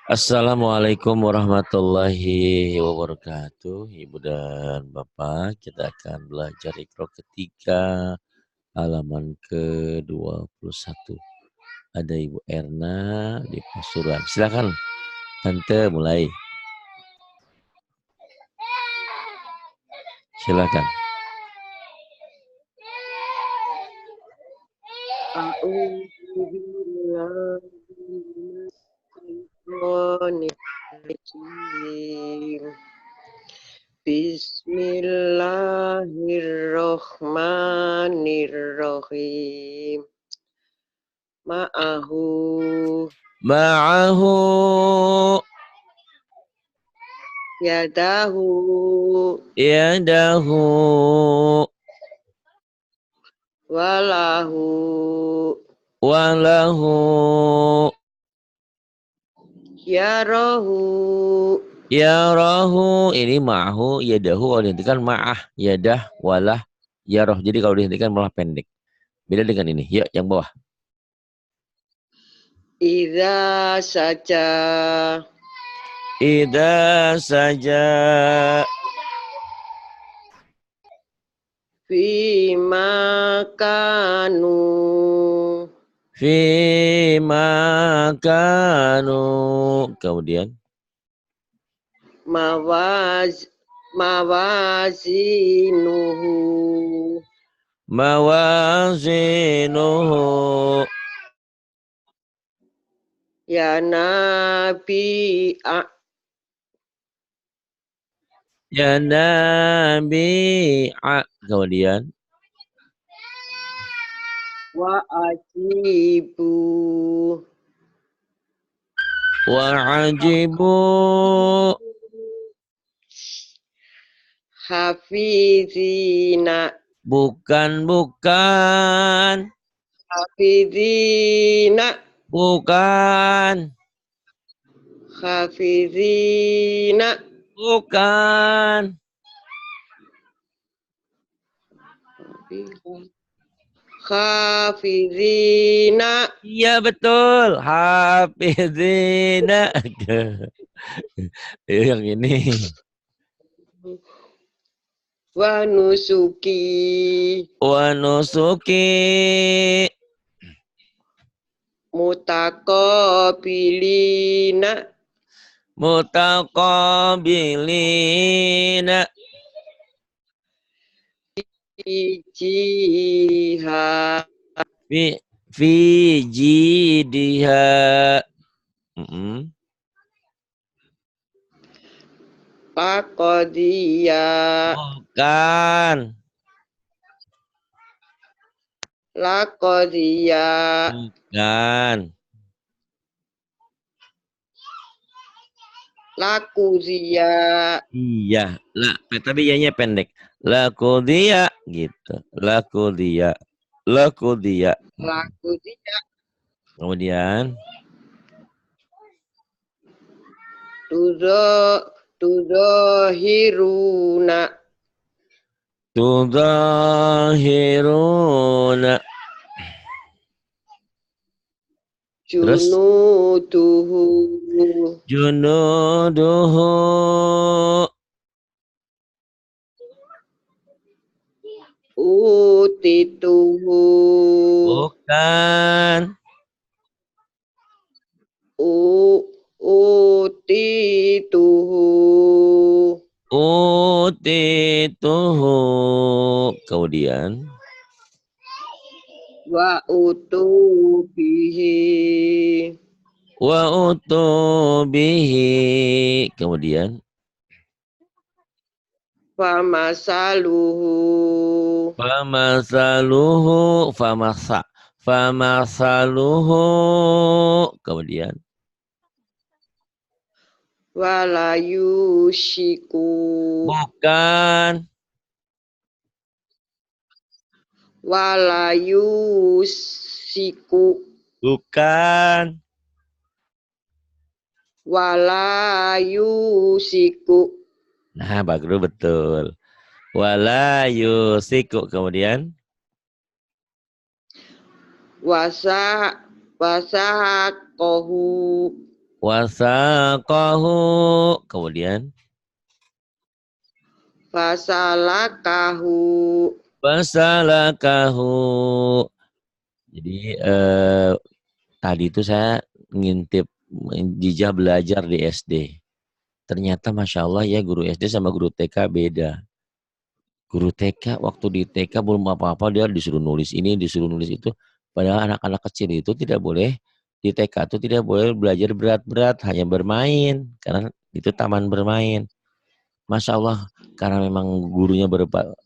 Assalamualaikum warahmatullahi wabarakatuh. Ibu dan Bapak, kita akan belajar Iqra ketiga halaman ke-21. Ada Ibu Erna di Pasuruan. Silakan Tante mulai. Silakan. A'udzu billahi minasyaitonir rajim. Bismillahirrahmanirrahim. Ma'ahu Ma'ahu yadahu yadahu walahu walahu yarahu. yarahu. Ini ma'ahu yadahu kalau dihentikan ma'ah yadah walah yaroh. Jadi kalau dihentikan malah pendek. Beda dengan ini. Ya, yang bawah. Idza saja Idza saja fi makanu fi makanu. Kemudian mawazinuhu mawazinuhu ya nabi ya nabi'a. Kemudian wa ajibu wa ajibu hafizina bukan hafizina bukan hafizina bukan. hafizina. Iya betul. Hafizina. Yang ini. Wa nusuki Wa nusuki mutaqabilina mutaqabilina jiha fi jidiha. Pakodiya Bukan. lakodiya Bukan. lakuziya Iya. La, tapi ianya pendek. Lakudia gitu. Lakudia. Lakudia. lakuziya Kemudian tudohiruna tudahiruna. Terus junuduhu junuduhu utituhu bukan. utituhu Utituhu. Kemudian wa utubihi wa utubihi. Kemudian famasaluhu famasaluhu famasaluhu. Kemudian walayushiku bukan. walayusiku Bukan. walayusiku Nah, bagus betul. Wala yusiku. Kemudian wasahaqohu Wasaqahu. Kemudian fasalakahu, fasalakahu. Jadi tadi itu saya ngintip jijah belajar di SD. Ternyata Masya Allah ya guru SD sama guru TK beda. Guru TK waktu di TK belum apa-apa dia disuruh nulis ini, disuruh nulis itu. Padahal anak-anak kecil itu tidak boleh di TK itu tidak boleh belajar berat-berat, hanya bermain karena itu taman bermain. Masya Allah karena memang gurunya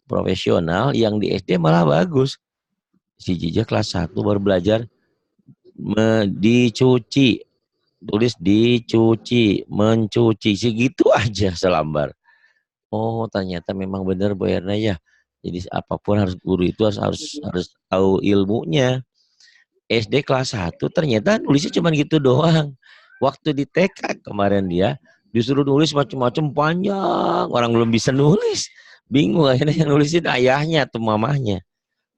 profesional, yang di SD malah bagus. Si Jija kelas 1 baru belajar dicuci, tulis dicuci, mencuci, segitu aja selambar. Oh, ternyata memang benar Bu Erna ya. Jadi apapun harus guru itu harus tahu ilmunya. SD kelas 1 ternyata nulisnya cuma gitu doang. Waktu di TK kemarin dia disuruh nulis macam-macam panjang, orang belum bisa nulis. Bingung akhirnya yang nulisin ayahnya atau mamahnya.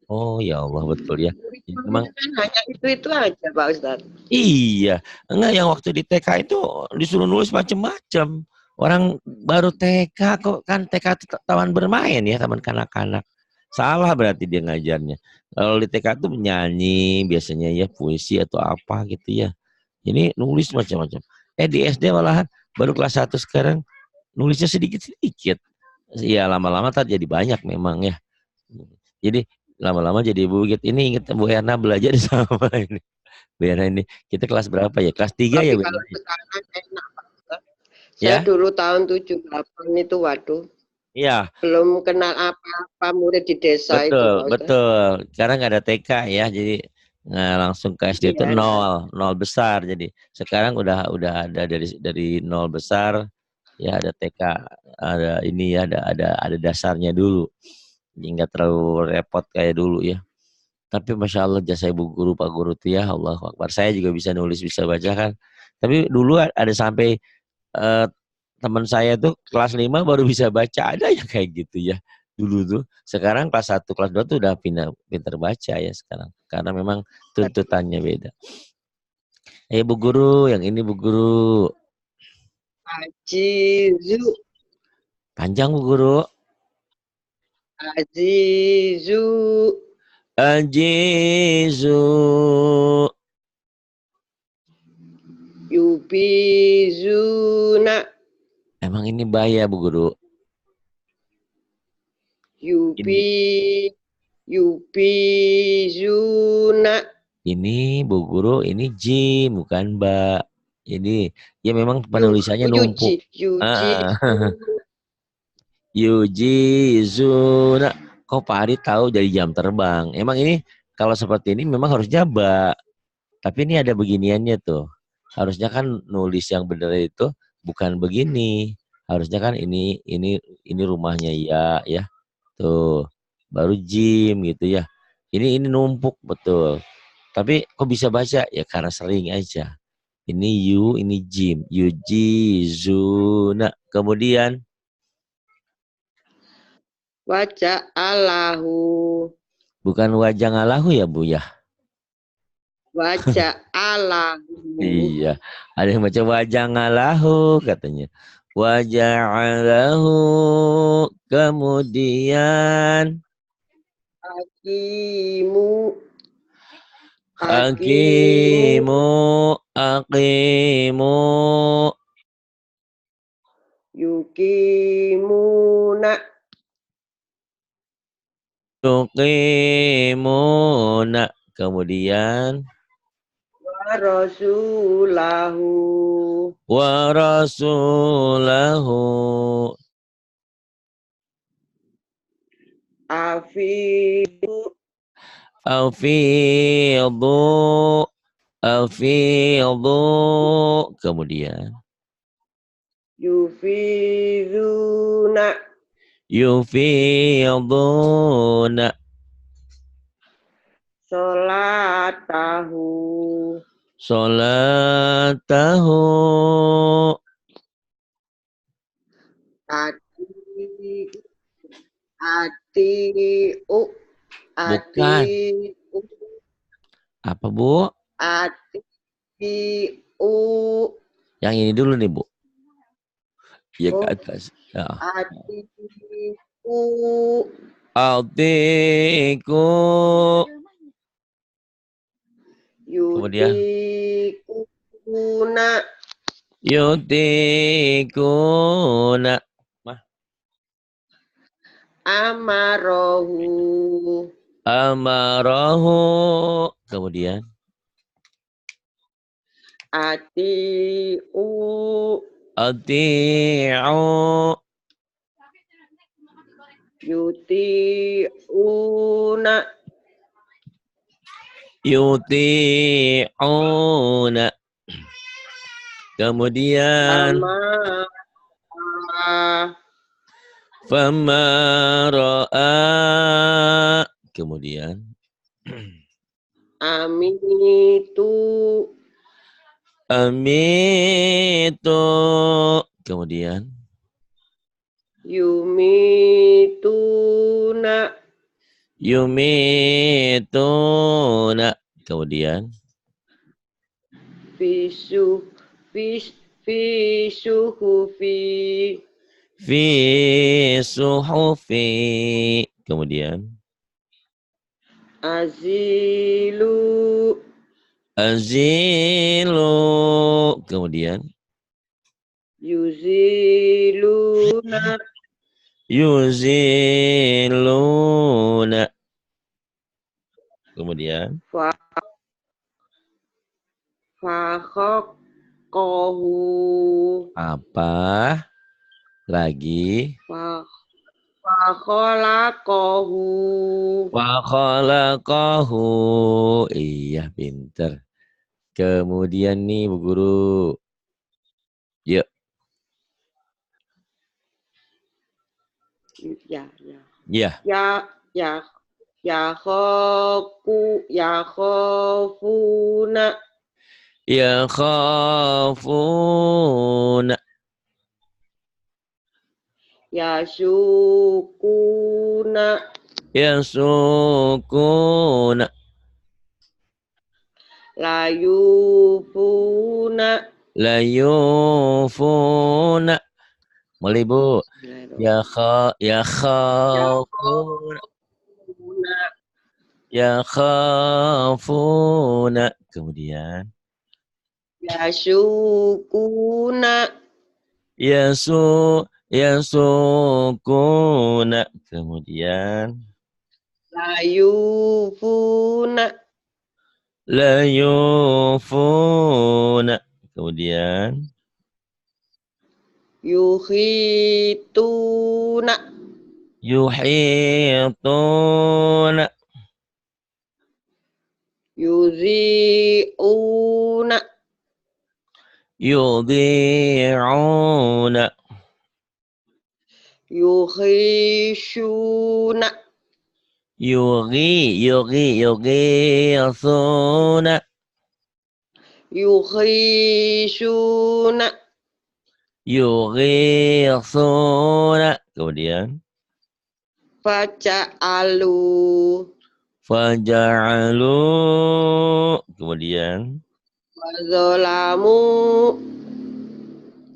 Oh ya Allah betul ya. Jadi memang kurikulumnya kan hanya itu aja Pak Ustadz. iya, enggak yang waktu di TK itu disuruh nulis macam-macam. Orang baru TK kok kan TK itu taman bermain ya, taman kanak-kanak. Salah berarti dia ngajarnya. Kalau di TK itu menyanyi biasanya ya puisi atau apa gitu ya. Ini nulis macam-macam. Di SD malahan baru kelas 1 sekarang nulisnya sedikit-sedikit. Ya lama-lama tak jadi banyak memang ya. Jadi lama-lama jadi bukit. Ini ingat Bu Erna belajar sama ini. Bu Erna ini kita kelas berapa ya? Kelas 3 ya Tapi Bu kalau Erna? sekarang enak Pak Ustadz. Saya Ya? dulu tahun 78 itu waduh, Iya, belum kenal apa-apa murid di desa itu betul, Pak Ustadz. betul. Sekarang nggak ada TK ya, jadi nggak langsung ke SD itu Iya, nol, nol besar. Jadi sekarang udah ada dari nol besar, ya ada TK, ada ini ya, ada dasarnya dulu. Jadi nggak terlalu repot kayak dulu ya. Tapi Masya Allah jasa ibu guru Pak guru tuh ya Allah Akbar. Saya juga bisa nulis bisa baca kan. Tapi dulu ada sampai eh, teman saya tuh kelas 5 baru bisa baca, ada yang kayak gitu ya dulu tuh. Sekarang kelas 1 kelas 2 tuh udah pintar baca ya sekarang karena memang tuntutannya beda. Bu guru, yang ini Bu guru. Ajizu, Panjang Bu guru. Azizu, Ajizu. Yubizuna, Emang ini bahaya Bu guru. Yubi, Ini Yubizuna, ini Bu guru, ini jim bukan Mbak. Ini ya memang penulisannya Yuji, numpuk. Yuji, Yujizuna. Kok Pak Ari tahu dari jam terbang? Emang ini kalau seperti ini memang harusnya Mbak. Tapi ini ada beginiannya tuh. Harusnya kan nulis yang benar itu bukan begini. Harusnya kan ini rumahnya ya ya. Tuh. Baru Jim gitu ya. Ini numpuk betul. Tapi kok bisa baca? Ya karena sering aja. Ini ini Jim. Yujizuna. Kemudian Wajah Allahu, bukan wajah ngalahu ya Bu ya? Wajah Allahu, Iya. Ada yang baca wajah ngalahu katanya. Wajah alahu. Kemudian Hakimu, Hakimu, hakimu. Aqimu. Yukimuna, Tuqimuna. Kemudian Rasulahu, wa rasulahu. Afidu, Afidu. Afidu. Kemudian Yufiduna, yufiduna. Solatahu, Salatahu. Ati, Atiu, Bukan. Atiu, Apa Bu? Atiu, Yang ini dulu nih, Bu. Ya ke Oh, atas. Ya. atiku Altiku. Kemudian yutikuna yutikuna. Mah. amarohu Amarahu. Kemudian atiu ati'u. yutiuna Yuti'una. Kemudian sama fama ra'a. Kemudian amitu amitu. Kemudian yumituna yumituna. Kemudian visu vis visuhufi fi suhufi. Kemudian azilu azilu. Kemudian yuziluna yuziluna. Kemudian fa fakhaqahu apa lagi? fa fakhalaqahu Wa khalaqahu. Iya, pinter. Kemudian nih Bu Guru. Yuk. ya ya Ya. ya ya ya khafuna Ya khafuna. ya syukuna Ya sukuna. la yufuna La yufuna. Mulai Bu. Ya khafuna. Ya khafuna. Kemudian ya syukuna yasukuna. Kemudian la yufuna la yufuna. Kemudian yukhituna yuhituna. yuzi'una Yudhi'una. yukhishuna Yughithuna. yukhishuna Yughithuna. Kemudian faja'alu faja'alu. Kemudian wazolamu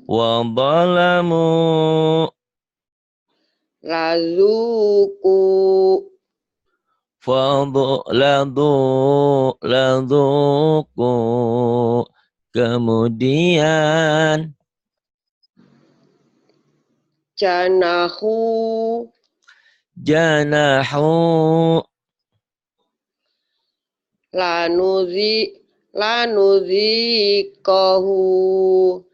wadhalamu. lazuku Laduku. Kemudian janahu janahu. lanuzikahu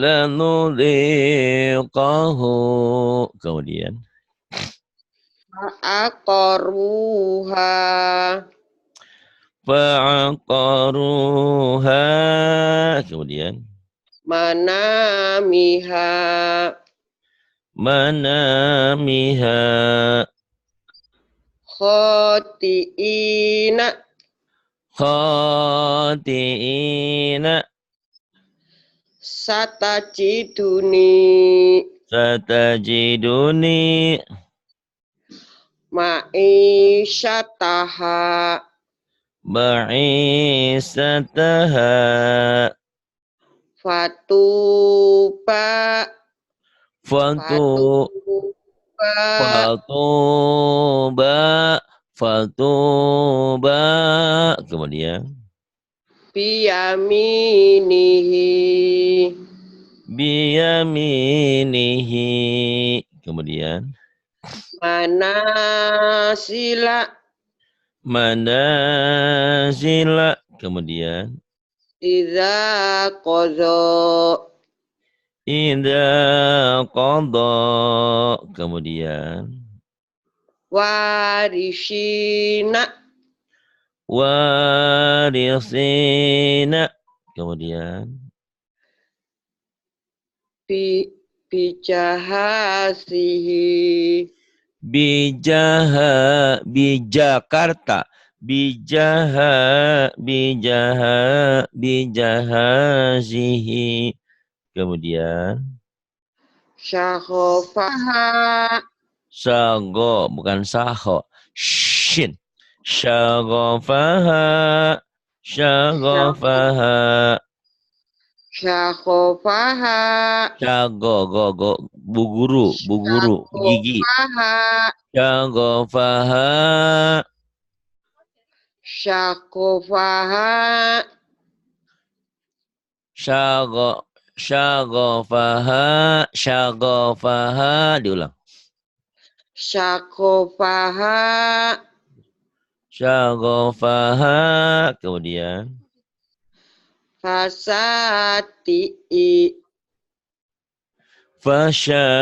Lanudhiqahu. Kemudian aqaruha fa'aqaruha. Kemudian manamiha manamiha. khotiina Khati'ina. satajiduni Satajiduni. ma'isyataha Ba'isataha. Fatuba. Faltu. Fatuba. Faltuba. Faltuba. Kemudian. Biyaminihi. Biyaminihi. Kemudian. Manasila. Manazila. Kemudian. Iza qadha. Idza qadha. Kemudian. Warishina. Warisina. Kemudian. Bijahasihi. Bijakarta. Bijahazihi. Kemudian. Syakhofaha. Sago, bukan saho. Shin. Syagofaha. Syagofaha. Syakhofaha. Go. Bu guru, gigi. Syakhofaha. Syagofaha. Syakhofaha. Syagofaha. Diulang. Syakhofaha. Syagofaha. Kemudian. Fasati'i. Fasyati'i.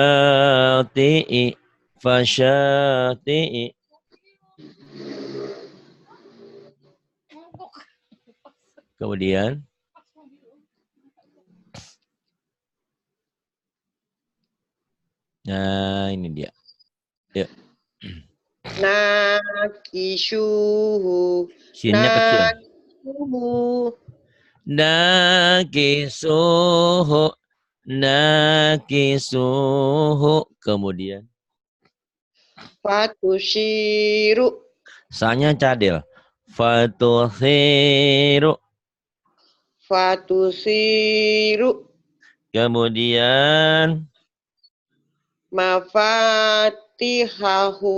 Fasyati'i. Kemudian. Nah, ini dia. Yuk. Nakishuhu. Sinnya kecil. Nakishuhu. Nakisuhu. Nakisuhu. Kemudian. Fatushiru. Sanya cadel. Fatusiru. Fatusiru. Kemudian. Mafatihahu.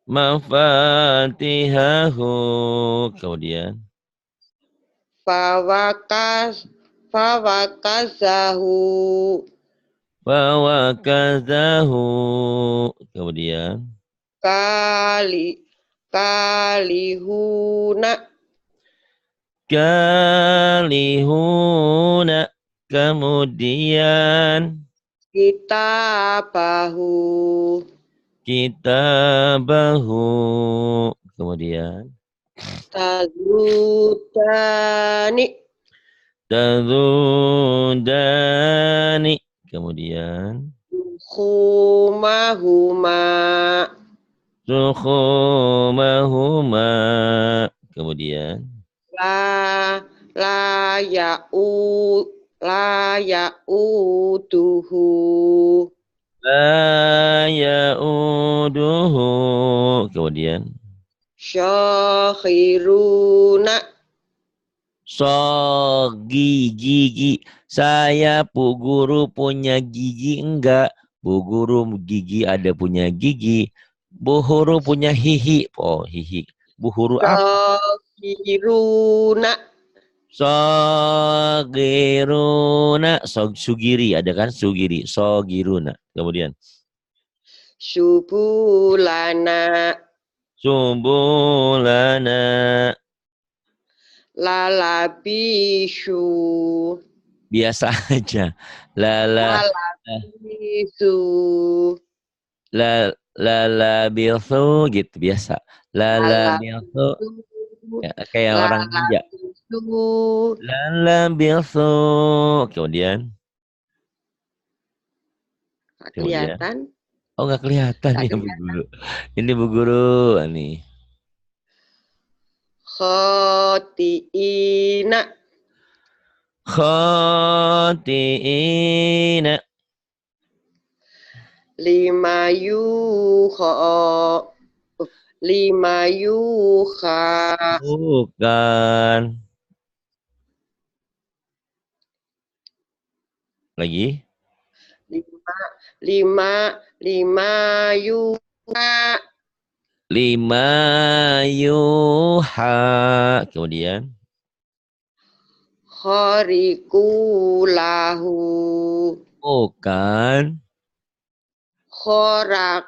Mafatihahu. Kemudian. Fawakazahu. Fawakazahu. Kemudian. Kalihuna. Kalihuna. Kemudian. Kitabahu. Kitabahu. Kemudian. Tazudani. Tazudani. Kemudian. Khumahuma. Sukhumahuma. Kemudian. La ya'uduhu. La ya'uduhu. Kemudian. Syakhiruna. Gigi. Saya Bu Guru punya gigi enggak? Bu Guru gigi ada punya gigi. Bu Huru punya hihi. Oh, hihi. Bu Huru apa? Syakhiruna. Sogiruna. Sugiri ada kan? Sugiri. Sogiruna. Kemudian. Subulana. Sumbulana. Lalabisu. Biasa aja. Lalabisu. Lalabilsu gitu biasa. Lalabilsu Lalabisu. ya, kayak orang ninja. Lalabisu. Lalabilsu. Kemudian. Kelihatan? Oh, nggak kelihatan Tak ya Bu kelihatan. Guru. Ini Bu Guru nih. Khotiina. Khotiina. Lima yuha. Bukan. Lagi. Lima yuha. 5 yuha. Kemudian. Khorikulahu. Bukan. Khorakulahu.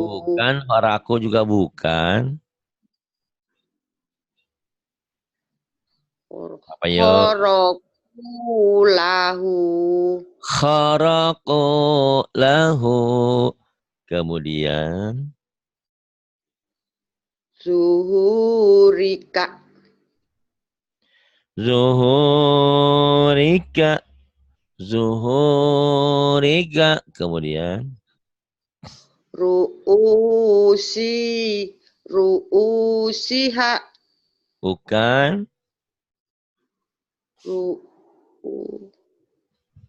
Bukan. Horaku juga bukan. Apa yuk? Khorokulahu. Kharaku lahu. Kemudian. Zuhurika. Zuhurika. Zuhurika. Kemudian. Ru'usiha. Bukan.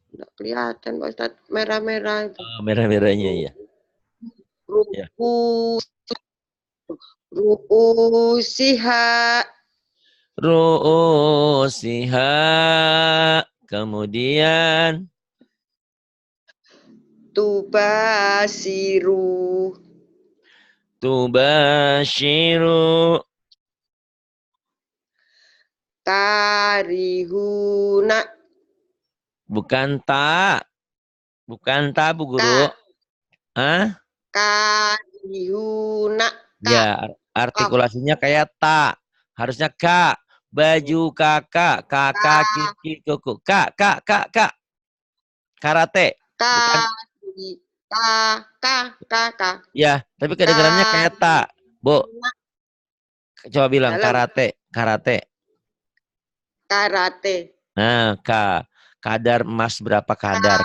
Nggak kelihatan Pak Ustaz, merah-merah itu. Merah-merahnya ya. Ya. Ru'usiha. Ru'usiha. Kemudian. Tubasiru. Tubashiru. Karihuna. Bukan tak. Bukan tak, Bu Guru. Hah? Karihuna. Ya, artikulasinya kayak tak. Harusnya kak. Baju kakak. Kakak, kiki, kuku. Kak. Karate. Bukan. Ya, tapi kedengarannya kayak tak. Bu. Coba bilang karate. Nah, kadar emas berapa kadar?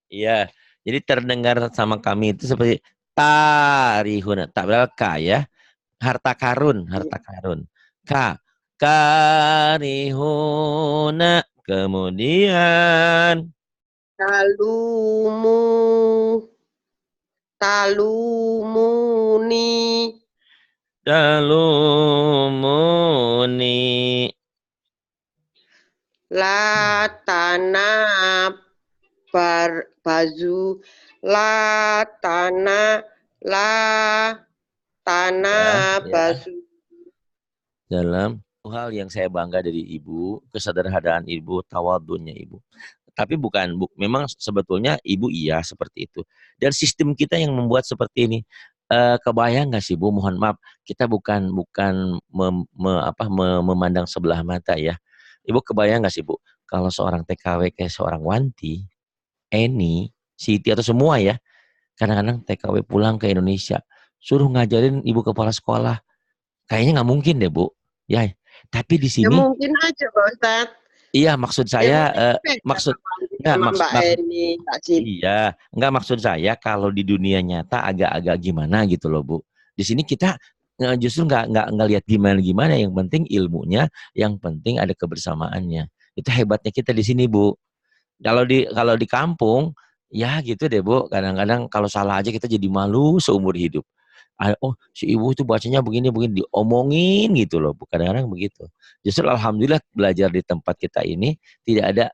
Iya. Jadi terdengar sama kami itu seperti tarihuna. Tak berapa K ya. Harta karun. K. Karihuna. Kemudian. Talumuni. Latana bazu. Latana bazu. Dalam hal yang saya bangga dari ibu, kesederhanaan ibu, tawadhunya ibu. Tapi memang sebetulnya ibu iya seperti itu. Dan sistem kita yang membuat seperti ini. Kebayang nggak sih Bu? Mohon maaf, kita bukan memandang sebelah mata ya. Ibu kebayang nggak sih Bu? Kalau seorang TKW kayak seorang Wanti, Eni, Siti atau semua ya, kadang-kadang TKW pulang ke Indonesia, suruh ngajarin ibu kepala sekolah, kayaknya nggak mungkin deh Bu. Ya, tapi di Ya sini. mungkin aja Pak Ustadz. Iya, maksud saya maksud saya kalau di dunia nyata agak-agak gimana gitu loh Bu. Di sini kita justru nggak lihat gimana, yang penting ilmunya, yang penting ada kebersamaannya. Itu hebatnya kita di sini Bu. Kalau di kampung ya gitu deh Bu. Kadang-kadang kalau salah aja kita jadi malu seumur hidup. Oh si ibu itu bacanya begini diomongin gitu loh, kadang-kadang begitu. Justru alhamdulillah belajar di tempat kita ini tidak ada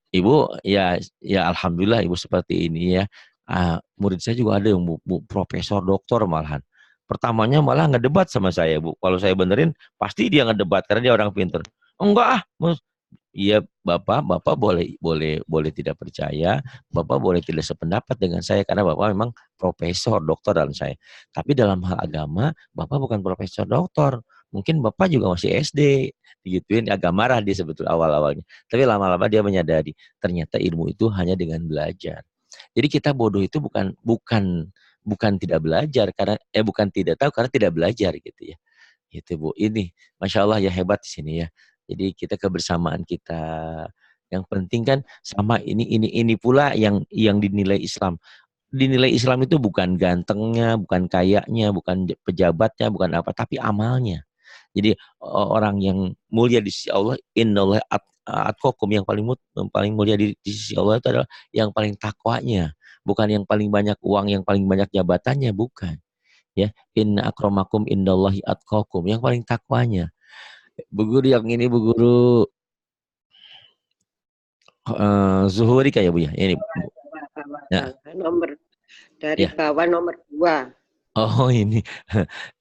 ibu ya alhamdulillah ibu seperti ini ya. Murid saya juga ada yang bu, profesor doktor malahan. Pertamanya malah ngedebat sama saya Bu. Kalau saya benerin pasti dia ngedebat karena dia orang pintar. Enggak iya Bapak boleh tidak percaya, Bapak boleh tidak sependapat dengan saya karena Bapak memang profesor, doktor dalam saya. Tapi dalam hal agama, Bapak bukan profesor doktor. Mungkin Bapak juga masih SD, digituin agak marah dia sebetulnya awal-awalnya. Tapi lama-lama dia menyadari ternyata ilmu itu hanya dengan belajar. Jadi kita bodoh itu bukan tidak belajar karena bukan tidak tahu karena tidak belajar gitu ya. Gitu Bu. Ini Masya Allah ya hebat di sini ya. Jadi kita kebersamaan kita. Yang penting kan sama ini pula yang dinilai Islam. Dinilai Islam itu bukan gantengnya, bukan kayaknya, bukan pejabatnya, bukan apa, tapi amalnya. Jadi orang yang mulia di sisi Allah, innallaha atqakum, yang paling mulia di sisi Allah itu adalah yang paling takwanya, bukan yang paling banyak uang, yang paling banyak jabatannya, bukan. Ya, inna akramakum indallahi atqakum, yang paling takwanya. Bu Guru yang ini Bu Guru. Zuhuri kayak Bu ya. Ini Bu. Ya, Nomor dari ya. bawah nomor 2. Oh ini.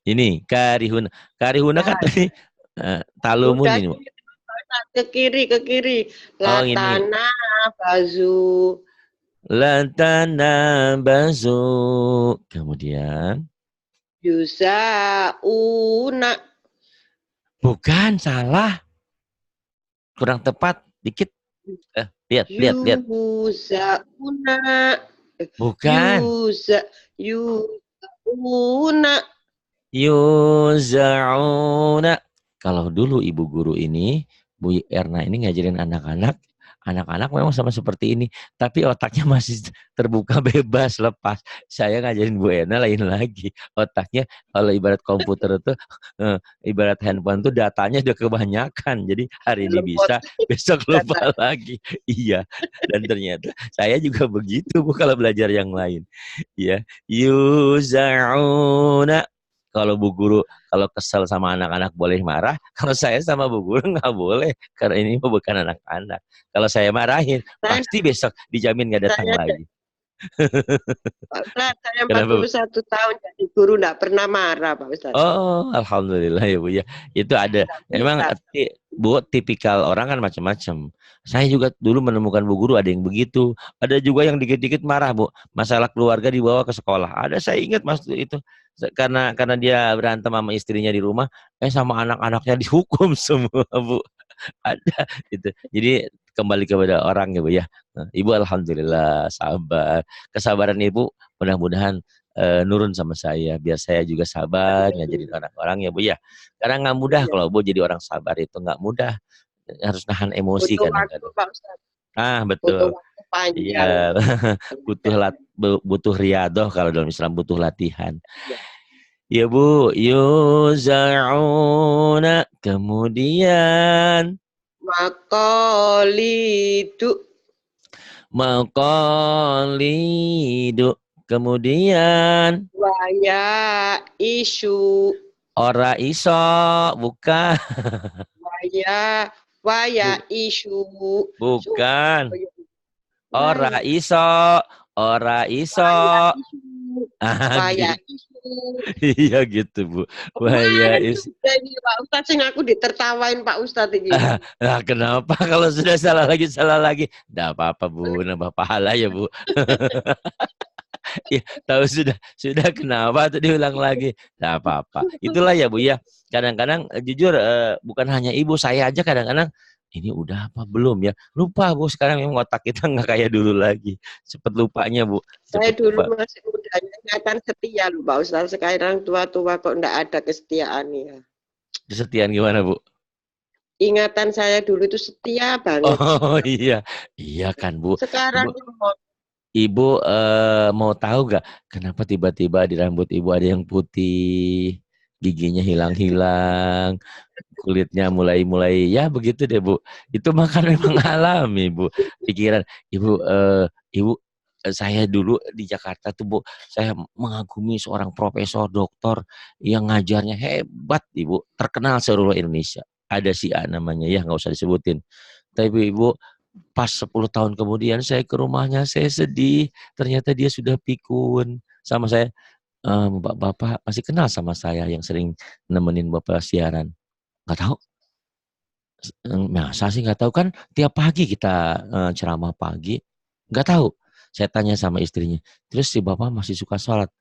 Ini Karihuna. Karihuna kan tadi talumun Udah ini Bu. ke kiri, ke kiri. Oh ini. Latana bazu. Lantana bazu. Kemudian. Yusauna. Bukan, salah. Kurang tepat. Dikit. Lihat. Yusauna. Bukan. Yusauna. Yuzauna. Kalau dulu ibu guru ini, Bu Erna ini ngajarin anak-anak, anak-anak memang sama seperti ini, tapi otaknya masih terbuka bebas, lepas. Saya ngajarin Bu Erna lain lagi. Otaknya kalau ibarat komputer itu, ibarat handphone itu datanya udah kebanyakan. Jadi hari ini Lembut. bisa, besok lupa lagi. Iya. Dan ternyata saya juga begitu Bu kalau belajar yang lain. Ya, yuzauna. Kalau Bu Guru, kalau kesel sama anak-anak boleh marah. Kalau saya sama Bu Guru nggak boleh. Karena ini bukan anak-anak. Kalau saya marahin, Saya, pasti besok dijamin nggak datang saya, lagi. Pak Ustadz, saya Kenapa Bu? 41 tahun jadi guru enggak pernah marah, Pak Ustadz. Oh, alhamdulillah ya Bu ya. Itu ada. Memang Bu tipikal orang kan macam-macam. Saya juga dulu menemukan Bu Guru ada yang begitu. Ada juga yang dikit-dikit marah Bu. Masalah keluarga dibawa ke sekolah. Ada, saya ingat Mas itu. Karena dia berantem sama istrinya di rumah, sama anak-anaknya dihukum semua Bu. Ada itu. Jadi kembali kepada orang ya Bu ya. Nah, Ibu alhamdulillah sabar. Kesabaran Ibu mudah-mudahan nurun sama saya, biar saya juga sabar ngajarin orang-orang ya Bu ya. Karena nggak mudah kalau Bu jadi orang sabar, itu nggak mudah, harus nahan emosi Butuh waktu, kadang-kadang. Pak Ustadz. Betul. Butuh waktu panjang. Iya. butuh riadoh kalau dalam Islam, butuh latihan. Ya Bu, yuzauna. Kemudian maqalidu. Kemudian Waya isu. ora iso, bukan. Waya isu. Bukan. Ora iso. Waya Gitu. isu. Iya gitu Bu. Waya is. Ini Pak Ustadz sing aku ditertawain Pak Ustadz ini. Nah, kenapa kalau sudah salah lagi? Nggak apa-apa Bu, nambah pahala ya Bu. Ya, tahu sudah kenapa tuh diulang lagi? Nggak apa-apa. Itulah ya Bu ya. Kadang-kadang jujur bukan hanya ibu, saya aja kadang-kadang ini udah apa belum ya? Lupa Bu, sekarang memang otak kita nggak kayak dulu lagi. Cepet lupanya Bu. Saya Cepet dulu lupa. masih muda, ingatan setia loh Pak Ustadz. Sekarang tua-tua kok enggak ada kesetiaan ya. Kesetiaan gimana Bu? Ingatan saya dulu itu setia banget. Oh iya, iya kan Bu. Sekarang Ibu mau tahu gak kenapa tiba-tiba di rambut ibu ada yang putih, giginya hilang-hilang, kulitnya mulai ya begitu deh Bu. Itu makan memang alami Bu. Pikiran ibu saya dulu di Jakarta tuh Bu, saya mengagumi seorang profesor doktor yang ngajarnya hebat Ibu, terkenal seluruh Indonesia. Ada si A namanya ya, nggak usah disebutin. Tapi Ibu pas 10 tahun kemudian saya ke rumahnya, saya sedih. Ternyata dia sudah pikun sama saya. Bapak masih kenal sama saya yang sering nemenin Bapak siaran. Nggak tahu. Masa sih nggak tahu, kan tiap pagi kita ceramah pagi. Nggak tahu. Saya tanya sama istrinya. Terus si Bapak masih suka sholat?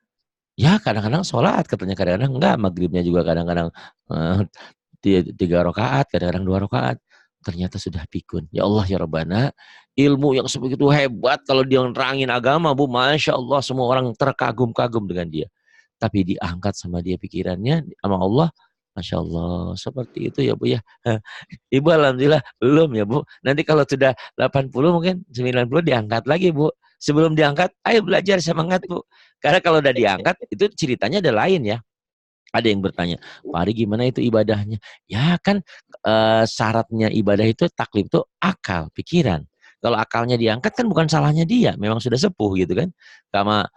Ya kadang-kadang sholat, katanya kadang-kadang enggak. Maghribnya juga kadang-kadang 3 rakaat, kadang-kadang 2 rakaat. Ternyata sudah pikun. Ya Allah ya Rabbana, ilmu yang sebegitu hebat kalau dia nerangin agama Bu, Masya Allah, semua orang terkagum-kagum dengan dia. Tapi diangkat sama dia pikirannya sama Allah, Masya Allah, seperti itu ya Bu ya. Ibu alhamdulillah belum ya Bu. Nanti kalau sudah 80 mungkin 90 diangkat lagi Bu. Sebelum diangkat, ayo belajar semangat Bu. Karena kalau udah diangkat, itu ceritanya ada lain ya. Ada yang bertanya, Pak Ari gimana itu ibadahnya? Ya kan syaratnya ibadah itu taklif itu akal, pikiran. Kalau akalnya diangkat kan bukan salahnya dia, memang sudah sepuh gitu kan. Karena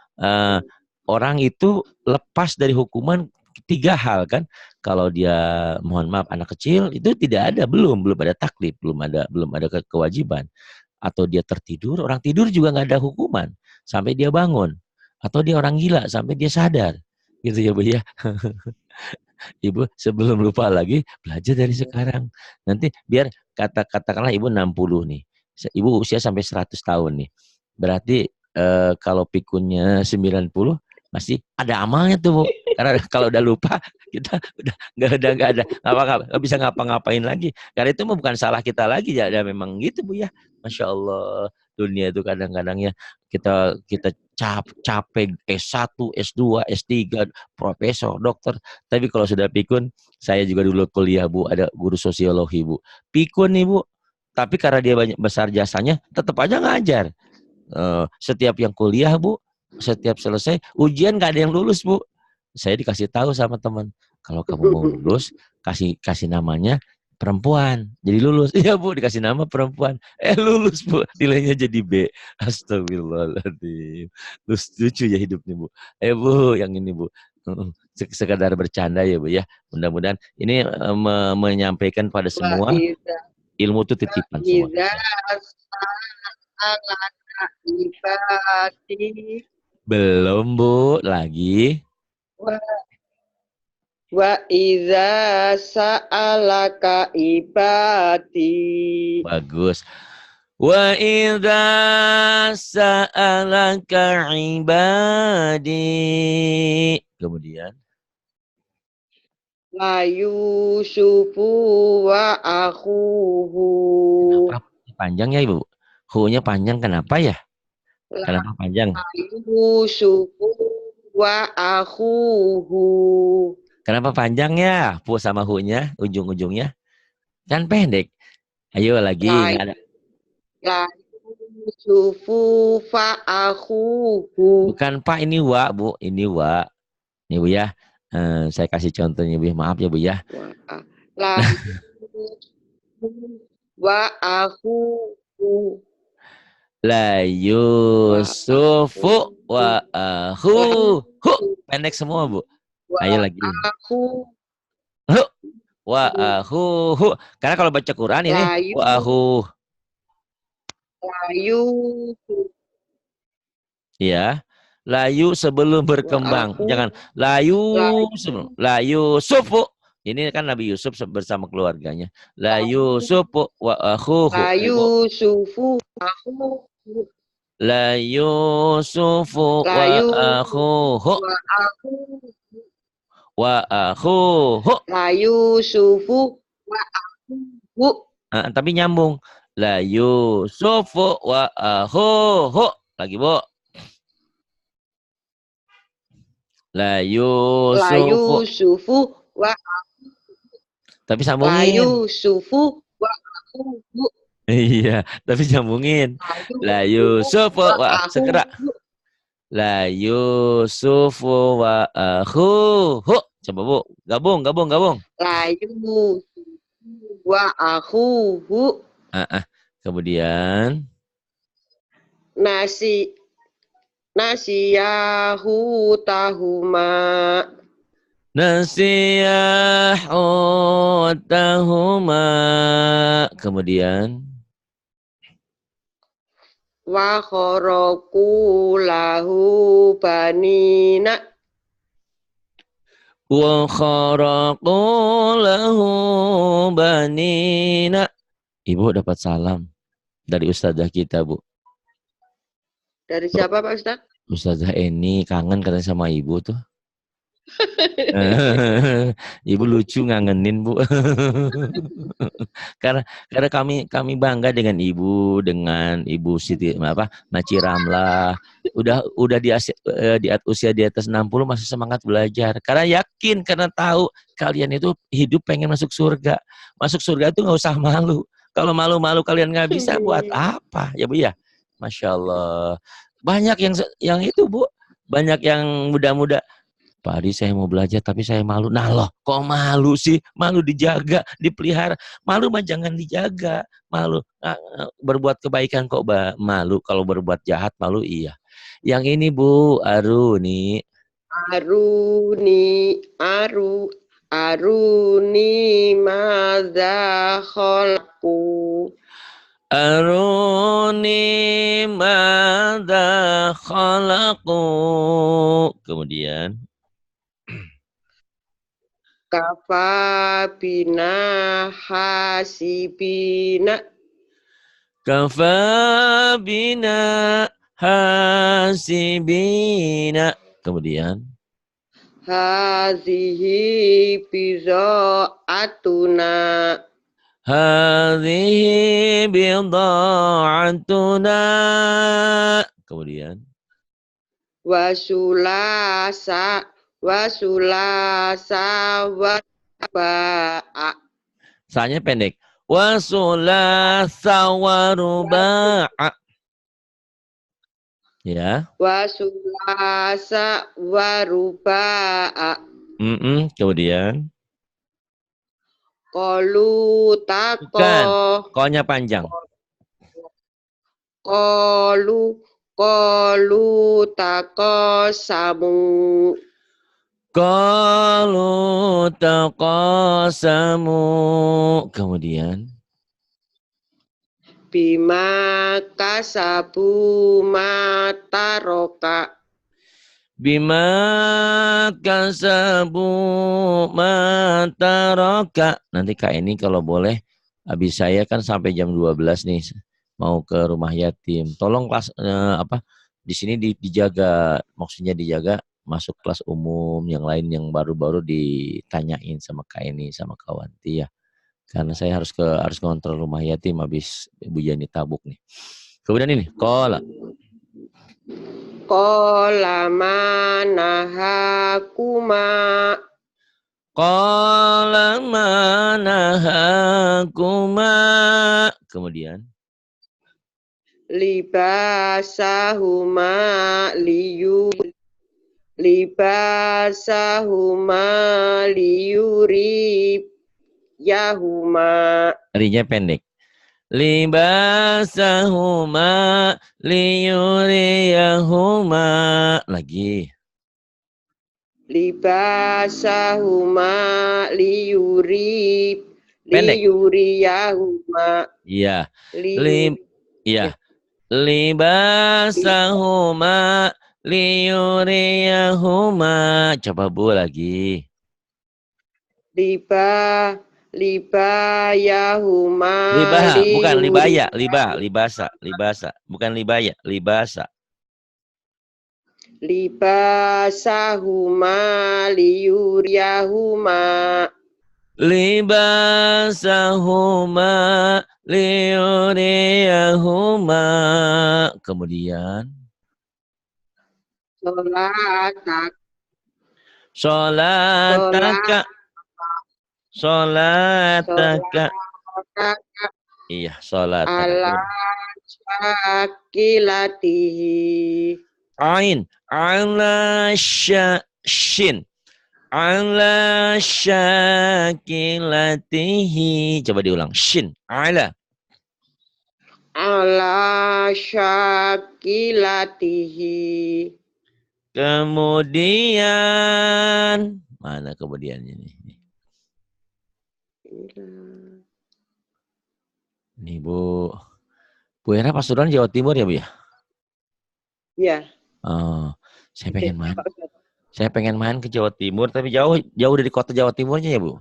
orang itu lepas dari hukuman 3 hal kan. Kalau dia mohon maaf anak kecil itu tidak ada belum ada taklif, belum ada kewajiban. atau dia tertidur, orang tidur juga nggak ada hukuman sampai dia bangun, atau dia orang gila sampai dia sadar, gitu ya Bu ya. Ibu sebelum lupa lagi belajar dari sekarang. Nanti biar katakanlah Ibu 60 nih. Ibu usia sampai 100 tahun nih. Berarti kalau pikunnya 90 masih ada amalnya tuh Bu. Karena kalau udah lupa kita udah nggak bisa ngapa-ngapain lagi. Karena itu bukan salah kita lagi ya, memang gitu Bu ya. Masya Allah, dunia itu kadang-kadang ya kita kita capek S1, S2, S3, profesor, dokter. Tapi kalau sudah pikun, saya juga dulu kuliah Bu, ada guru sosiologi Bu. Pikun nih Bu, tapi karena dia banyak besar jasanya, tetap aja ngajar. Setiap yang kuliah Bu, setiap selesai ujian gak ada yang lulus Bu. Saya dikasih tahu sama teman, kalau kamu mau lulus, kasih namanya perempuan, jadi lulus. Iya Bu, dikasih nama perempuan, lulus Bu, nilainya jadi B. Astagfirullahaladzim. Lucu ya hidup nih Bu. Bu, yang ini Bu. Sekadar bercanda ya Bu ya. Mudah-mudahan ini menyampaikan pada semua ilmu itu titipan semua. Belum Bu, lagi. Wa iza sa'alaka ibadi. Bagus. Wa idza sa'alaka ibadi. Kemudian La Yusufu wa akhuhu. Kenapa panjang ya Ibu? Hu-nya panjang kenapa ya? Kenapa panjang? La Yusufu wa akhuhu. Kenapa panjang ya? Pu sama hu-nya, ujung-ujungnya. Kan pendek. Ayo lagi. La Yusufu fa akhuhu. Bukan Pak, ini wa Bu. Ini wa. Ini Bu ya. Saya kasih contohnya Bu. Maaf ya Bu ya. La wa akhuhu. La Yusufu wa akhuhu. Pendek semua Bu. Ayo lagi. Wa akhuhu. Karena kalau baca Quran ini wa akhuhu. Layu. Ya. Layu sebelum berkembang. Jangan layu sebelum. Layu sufu. Ini kan Nabi Yusuf bersama keluarganya. Layu sufu wa akhuhu. Layu sufu La Yusufu wa akhuhu wa akhuhu. La Yusufu wa akhuhu. Tapi nyambung. La Yusufu wa akhuhu. Lagi Bu. La Yusufu wa akhuhu. Tapi sambungin. La Yusufu wa akhuhu. Iya, tapi sambungin. La Yusufu wa segera. La Yusufu wa akhuhu. Coba Bu, gabung. La Yusufu wa akhuhu. Kemudian nasiyahu tahuma. Nasiyahu tahuma. Kemudian wa kharaku lahu banina. Wa kharaqu lahu banina. Ibu dapat salam dari ustazah kita Bu. Dari siapa Pak Ustaz? Ustazah Eni kangen katanya sama ibu tuh. Ibu lucu ngangenin Bu. karena kami bangga dengan ibu Siti Maci Ramlah. Udah di usia di atas 60 masih semangat belajar. Karena yakin, karena tahu kalian itu hidup pengen masuk surga. Masuk surga itu nggak usah malu. Kalau malu-malu kalian nggak bisa, buat apa ya Bu ya? Masya Allah. Banyak yang itu Bu. Banyak yang muda-muda. Pak Adi, saya mau belajar tapi saya malu. Nah loh, kok malu sih? Malu dijaga, dipelihara. Malu mah jangan dijaga. Malu berbuat kebaikan kok malu. Kalau berbuat jahat malu iya. Yang ini Bu, Aruni madza khalaqu. Aruni madza khalaqu. Kemudian Kafa bina hasibina. kafa bina hasibina. Kemudian Hazihi atuna. hadhihi bidha'atuna. Kemudian Wasulasa waba'a. sanya pendek. Wasulasa waruba'a. Ya. Wasulasa waruba'a. Kemudian Qalu tako. bukan. Ko-nya panjang. Qalu tako samu. Qalu taqasamu. Kemudian Bima kasabu mataroka. bima kasabu mataraka. Nanti Kak ini kalau boleh, habis saya kan sampai jam 12 nih mau ke rumah yatim. Tolong kelas di sini dijaga, maksudnya dijaga masuk kelas umum, yang lain yang baru-baru ditanyain sama Kak ini sama Kawanti ya. Karena saya harus ngontrol rumah yatim habis Ibu Jani tabuk nih. Kemudian ini qala Qala manahakuma. Qala manahakuma. Kemudian Libasahuma liyurib yahuma. rinya pendek. Libasahuma liyuriyahuma. Lagi. Libasahuma Pendek. liyuriyahuma. Iya. Iya. Libasahuma liyuriyahuma. Coba Bu lagi. Libayahuma Libaha, bukan libaya, liyuriyahuma. libasa, bukan libaya, libasa. Libasahuma liyuriyahuma. Libasahuma liyuriyahuma. Kemudian sholataka. Iya, sholataka. Ala syakilatihi. Ain, ala shin. Ala syakilatihi. Coba diulang. Shin. Ala. Ala syakilatihi. Kemudian. Mana kemudiannya nih? Nih Bu. Bu Hera Pasuruan Jawa Timur ya Bu ya? Ya. Oh, saya pengen main. Saya pengen main ke Jawa Timur, tapi jauh dari kota Jawa Timurnya ya Bu?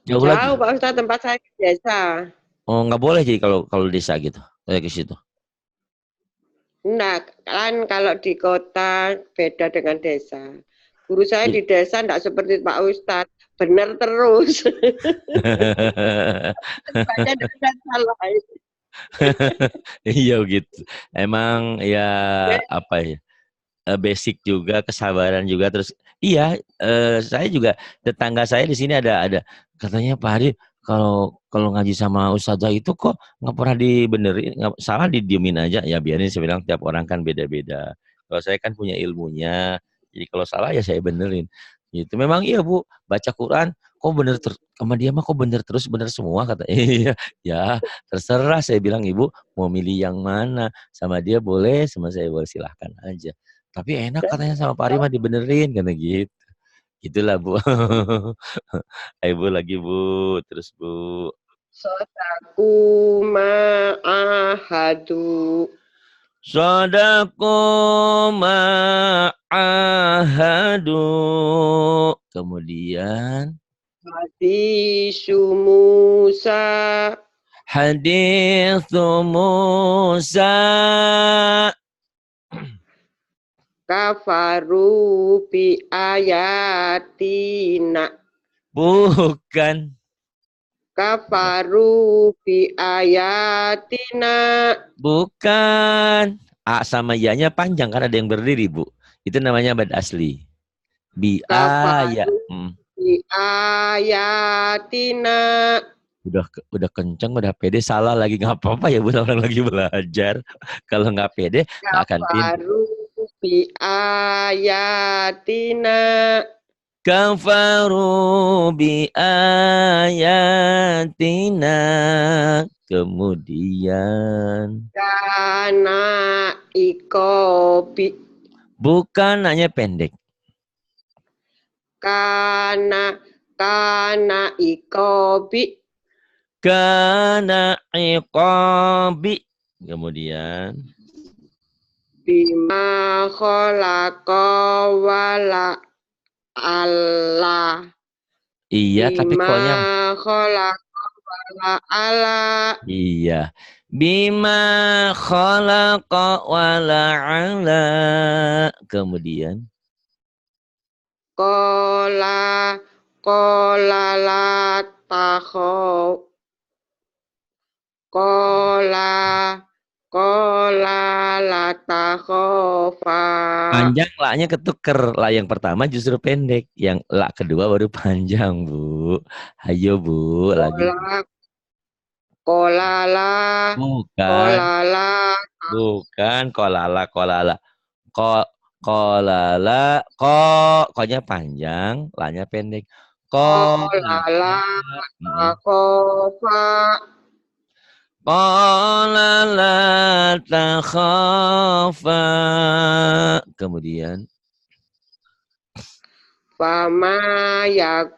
Jauh lagi? Pak Ustadz, tempat saya di desa. Oh, nggak boleh jadi kalau desa gitu, kayak ke situ. Nah, kan kalau di kota beda dengan desa. Guru saya di desa enggak seperti Pak Ustadz, benar terus. Salah. Iya gitu. Emang ya apa ya? Basic juga, kesabaran juga, terus iya saya juga tetangga saya di sini ada katanya Pak Hadi kalau ngaji sama ustazah itu kok nggak pernah dibenerin, salah didiemin aja ya, biarin, saya bilang tiap orang kan beda-beda. Kalau saya kan punya ilmunya, jadi kalau salah ya saya benerin. Gitu. Memang iya Bu, baca Quran kok bener sama dia mah kok bener terus, bener semua kata. Iya, ya terserah, saya bilang Ibu mau milih yang mana, sama dia boleh, sama saya boleh, silahkan aja. Tapi enak katanya sama Pak Rima dibenerin karena gitu. Gitulah Bu. Ayo Bu lagi Bu, terus Bu. Sodaku ahadu. Sadaqu ma'ahadu. Kemudian Hadisu Musa. hadithu Musa. Kafaru bi ayatina. Bukan. Kafaru bi ayatina. Bukan. A sama ya-nya panjang kan ada yang berdiri, Bu. Itu namanya bad asli. Bi aya. Kafaru bi ayatina. Udah kenceng, udah pede, salah lagi nggak apa-apa ya, Bu, orang lagi belajar. Kalau nggak pede nggak akan pintar. Kafaru bi ayatina. Kafaru bi ayatina. Kemudian Kana ikobi. bukan hanya pendek. Kana ikobi. Kana iqabi. Kemudian Bima khalaqa wala Allah. iya, tapi koknya Bima khalaqa wala Allah. iya. Bima khalaqa wala ala. Kemudian Kola la takhof. Kola la takhofa. panjang la-nya ketuker. La yang pertama justru pendek. Yang la kedua baru panjang, Bu. Ayo, Bu, lagi. Kola la. Bukan. Kola la. Bukan kolala. Kolala. Koknya panjang, la-nya pendek. Kola la Mm-mm. takhofa. Qala la takhafa. Kemudian Fama yak.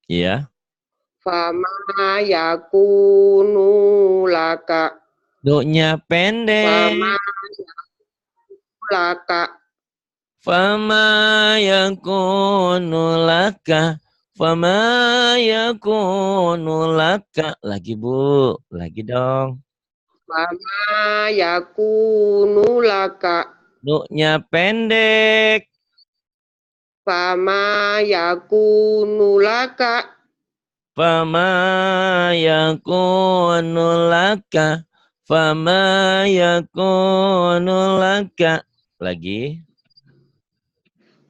ya, Fama yakunu laka. do-nya Fama pendek. laka. Fama yakunu laka. Fama yakunu laka. Lagi, Bu. Lagi dong. Fama yakunu laka. Do-nya pendek. Fama yakunu laka. Fama yakunu laka. Fama yakunu laka. Lagi.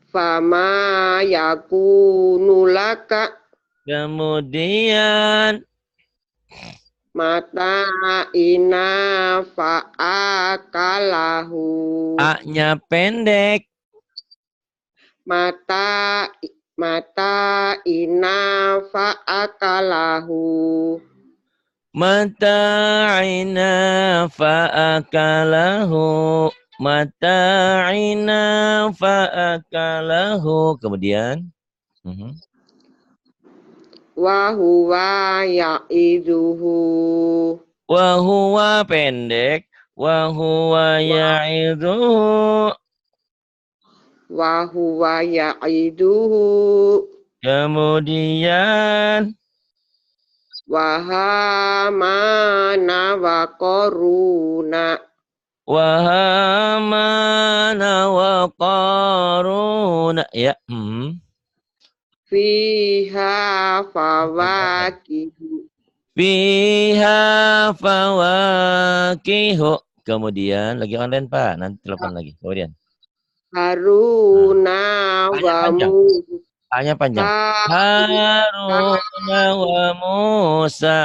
Fama yakunu laka. Kemudian Mata ina fa'akalahu. A-nya pendek. Mata ina fa'akalahu. Mata'ina fa'akalahu. Mata'ina fa'akalahu. Kemudian Wa huwa ya'iduhu. Wahuwa pendek. Wahuwa ya'iduhu. Wa huwa ya'iduhu. Kemudian Wa hamana wa qaruna. Wahamana wa qaruna. Ya. Fiha fawakihu. Fiha fawakihu. Kemudian lagi online, Pak. Nanti telepon lagi. Kemudian Haruna hanya wa panjang. Musa. Hanya panjang. Haruna wa Musa.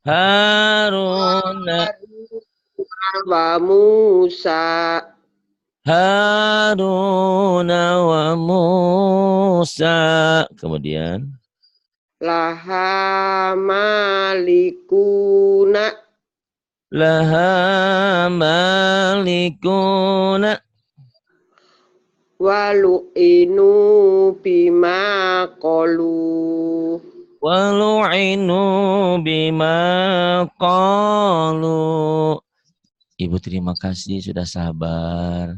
Haruna Wa Musa. Haruna wa Musa. Kemudian Laha malikuna. laha malikuna. Walu'inu bima qalu. Walu'inu bima qalu. Ibu terima kasih sudah sabar,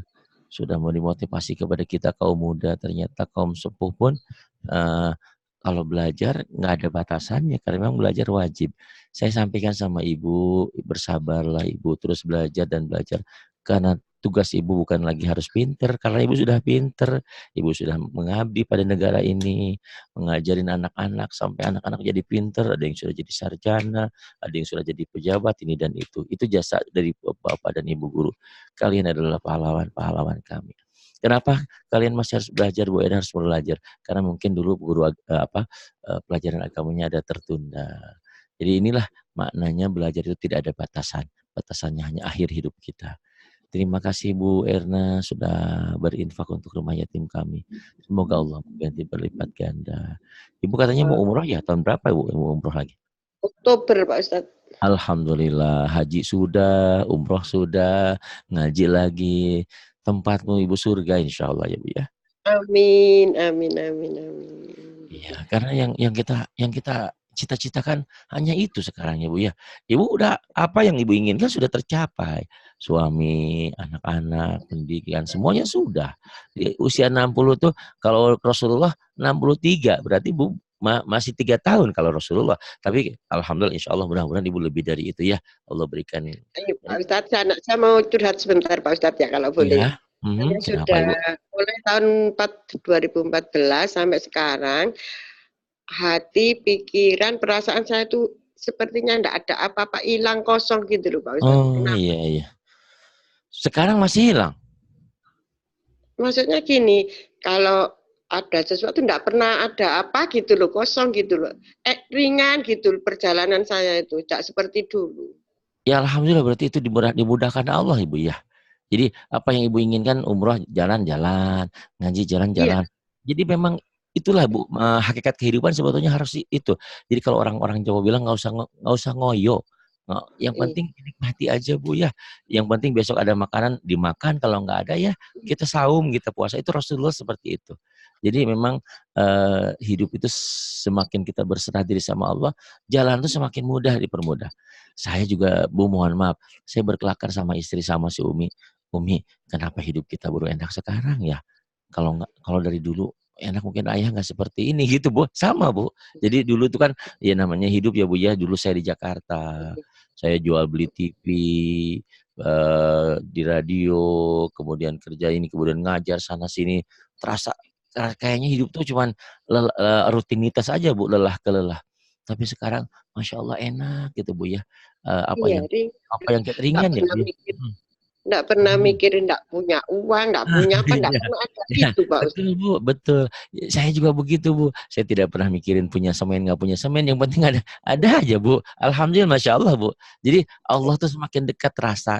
sudah mau dimotivasi kepada kita kaum muda. Ternyata kaum sepuh pun uh, kalau belajar nggak ada batasannya karena memang belajar wajib. Saya sampaikan sama ibu, bersabarlah ibu, terus belajar dan belajar. Karena tugas ibu bukan lagi harus pinter, karena ibu sudah pinter, ibu sudah mengabdi pada negara ini, mengajarin anak-anak sampai anak-anak jadi pinter, ada yang sudah jadi sarjana, ada yang sudah jadi pejabat ini dan itu. Itu jasa dari bapak dan ibu guru. Kalian adalah pahlawan-pahlawan kami. Kenapa kalian masih harus belajar, Bu Eda harus belajar? Karena mungkin dulu guru pelajaran agamanya ada tertunda. Jadi inilah maknanya belajar itu tidak ada batasan. Batasannya hanya akhir hidup kita. Terima kasih Bu Erna sudah berinfak untuk rumah yatim kami. Semoga Allah mengganti berlipat ganda. Ibu katanya mau umroh ya? Tahun berapa Ibu mau umroh lagi? Oktober Pak Ustadz. Alhamdulillah, haji sudah, umroh sudah, ngaji lagi. Tempatmu Ibu surga insya Allah ya Bu ya. Amin, amin, amin, amin. Iya, karena yang kita cita-citakan hanya itu sekarang ya Bu ya. Ibu udah apa yang Ibu inginkan sudah tercapai. Suami, anak-anak, pendidikan, semuanya sudah. Di usia 60 tuh kalau Rasulullah 63, berarti Bu masih 3 tahun kalau Rasulullah. Tapi alhamdulillah insya Allah mudah-mudahan Ibu lebih dari itu ya. Allah berikan. Ayo Pak Ustadz, saya mau curhat sebentar Pak Ustadz ya kalau boleh. Iya. Saya Kenapa sudah Ibu? mulai tahun 2014 sampai sekarang, hati, pikiran, perasaan saya itu sepertinya tidak ada apa-apa, hilang kosong gitu loh Pak Ustadz. Oh Kenapa? iya iya. Sekarang masih hilang. Maksudnya gini, kalau ada sesuatu tidak pernah ada apa gitu loh, kosong gitu loh. Ringan gitu perjalanan saya itu, tidak seperti dulu. Ya alhamdulillah berarti itu dimudahkan Allah Ibu ya. Jadi apa yang Ibu inginkan umroh jalan-jalan, ngaji Iya, jalan-jalan. Jadi memang itulah Bu hakikat kehidupan sebetulnya harus itu. Jadi kalau orang-orang Jawa bilang nggak usah ngoyo. Yang iya, penting nikmati aja Bu ya. Yang penting besok ada makanan dimakan, kalau nggak ada ya kita saum, kita puasa. Itu Rasulullah seperti itu. Jadi memang hidup itu semakin kita berserah diri sama Allah, jalan itu semakin mudah dipermudah. Saya juga Bu mohon maaf, saya berkelakar sama istri sama si Umi. Umi, kenapa hidup kita baru enak sekarang ya? Kalau dari dulu enak mungkin ayah nggak seperti ini gitu Bu. Sama Bu. Jadi dulu itu kan ya namanya hidup ya Bu ya. Dulu saya di Jakarta, saya jual beli TV, di radio, kemudian kerja ini, kemudian ngajar sana sini. Terasa kayaknya hidup tuh cuman rutinitas aja Bu, lelah kelelah. Tapi sekarang Masya Allah enak gitu Bu ya. Apa iya, yang apa ringan. yang kita Nggak ringan ya pernah Bu ya. mikir, nggak pernah Hmm. mikirin, nggak punya uang, nggak Ah, punya apa, nggak iya. pernah ada Ya, gitu, Pak betul Ustadz. Bu, betul. Saya juga begitu Bu. Saya tidak pernah mikirin punya semen nggak punya semen. Yang penting ada aja Bu. Alhamdulillah, masya Allah Bu. Jadi Allah tuh semakin dekat rasa,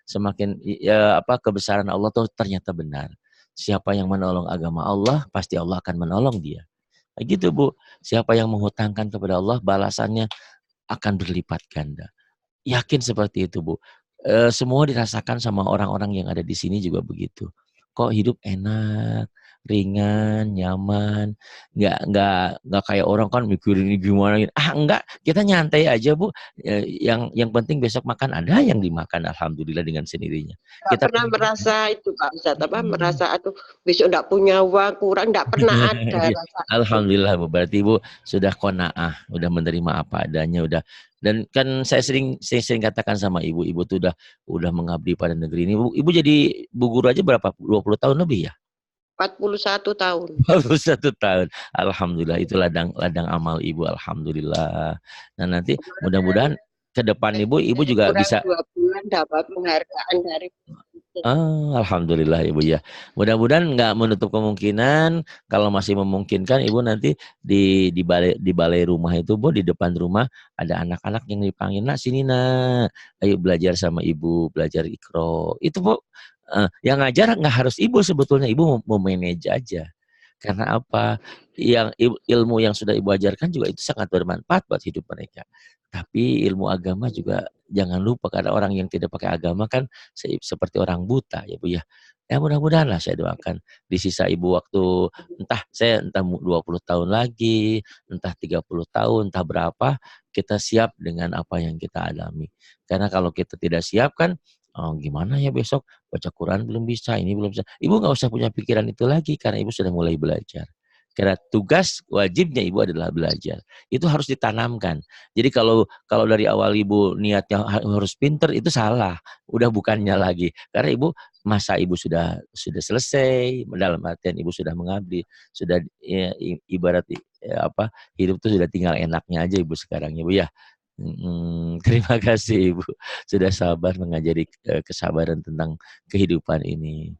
semakin ya, apa kebesaran Allah tuh ternyata benar. Siapa yang menolong agama Allah, pasti Allah akan menolong dia. Nah, gitu Bu. Siapa yang menghutangkan kepada Allah, balasannya akan berlipat ganda. Yakin seperti itu, Bu. Semua dirasakan sama orang-orang yang ada di sini juga begitu. Kok hidup enak, ringan, nyaman, nggak kayak orang kan mikirin ini gimana gitu. Enggak, kita nyantai aja, Bu. Yang penting besok makan ada yang dimakan alhamdulillah dengan sendirinya. Nggak Kita pernah pengen merasa itu, Pak Ustadz, apa, hmm. merasa, aduh, besok nggak punya uang, kurang, nggak pernah ada Iya, rasa itu. alhamdulillah Bu, berarti Ibu sudah qanaah, udah menerima apa adanya, udah. Dan kan saya sering katakan sama Ibu, Ibu tuh udah mengabdi pada negeri ini. Ibu jadi Bu Guru aja berapa? 20 tahun lebih ya? 41 tahun. 21 tahun. Alhamdulillah itu ladang ladang amal Ibu, alhamdulillah. Nah, nanti mudah-mudahan ke depan Ibu juga Kurang bisa. 2 bulan dapat penghargaan dari Presiden. Alhamdulillah Ibu ya. Mudah-mudahan nggak menutup kemungkinan kalau masih memungkinkan Ibu nanti di balai rumah itu Bu, di depan rumah ada anak-anak yang dipanggil, "Nak sini nak, ayo belajar sama Ibu, belajar Iqra." Itu Bu, yang ngajar nggak harus Ibu sebetulnya, Ibu mau manage aja. Karena apa? Yang ilmu yang sudah Ibu ajarkan juga itu sangat bermanfaat buat hidup mereka. Tapi ilmu agama juga jangan lupa, karena orang yang tidak pakai agama kan seperti orang buta ya Bu ya. Ya mudah-mudahan lah saya doakan di sisa Ibu waktu, entah 20 tahun lagi, entah 30 tahun, entah berapa, kita siap dengan apa yang kita alami. Karena kalau kita tidak siap kan Oh, gimana ya besok baca Quran belum bisa, ini belum bisa. Ibu nggak usah punya pikiran itu lagi karena ibu sudah mulai belajar. Karena tugas wajibnya ibu adalah belajar. Itu harus ditanamkan. Jadi kalau kalau dari awal ibu niatnya harus pinter itu salah. Udah bukannya lagi. Karena ibu masa ibu sudah selesai dalam artian ibu sudah mengabdi, sudah ya, ibarat apa hidup tuh sudah tinggal enaknya aja ibu sekarang ya bu ya. Terima kasih Ibu sudah sabar mengajari kesabaran tentang kehidupan ini.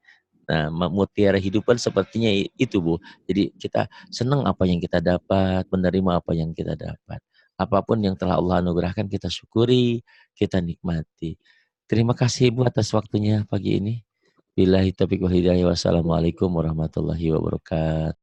Nah, mutiara kehidupan sepertinya itu Bu. Jadi kita senang apa yang kita dapat, menerima apa yang kita dapat. Apapun yang telah Allah anugerahkan kita syukuri, kita nikmati. Terima kasih Ibu atas waktunya pagi ini. Billahi taufiq wal hidayah. Wassalamualaikum warahmatullahi wabarakatuh.